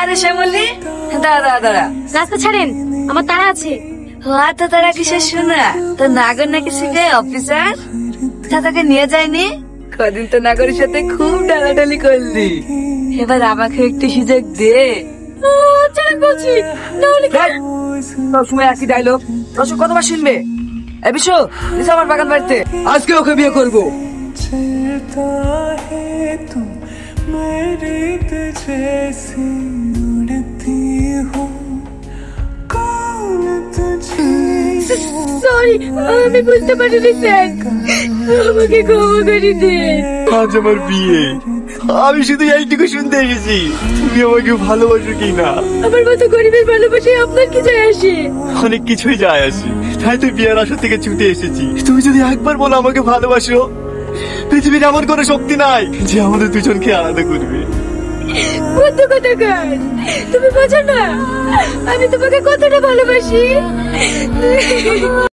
আরে শ্যামলি, দাঁড়া দাঁড়া, রাস্তা ছাড়েন, আমার তাড়া আছে। তো তারা কিসের শোনা? তো নাগর নাকি শিখে অফিসার তাকে নিয়ে যায়নি? কদিন তো নাগরের সাথে খুব ডালাডালি করলি, এবার আমাকে একটু সুযোগ দে। চলেন বলছি, নাহলে সবসময় একই ডায়লগ, দর্শক কতবার শুনবে? এ বিশ্ব, এসো আমার বাগান বাড়িতে, আজকে ওকে বিয়ে করবো। সরি, আমি বুঝতে পারিনি স্যার, আমাকে ক্ষমা করে দে। আজ আমার বিয়ে, আমি শুধু এইটুকু শুনতে এসেছি তুমি আমাকে ভালোবাসো কি না। আমার মতো গরিবের ভালোবাসায় আপনার কি যায় আসে? অনেক কিছুই যায় আসে, তাই তো বিয়ের আসর থেকে ছুটে এসেছি। তুমি যদি একবার বলো আমাকে ভালোবাসো, পৃথিবীর এমন কোনো শক্তি নাই যে আমাদের দুজনকে আলাদা করবে। কত কথা কার, তুমি বোঝো না আমি তোমাকে কতটা ভালোবাসি।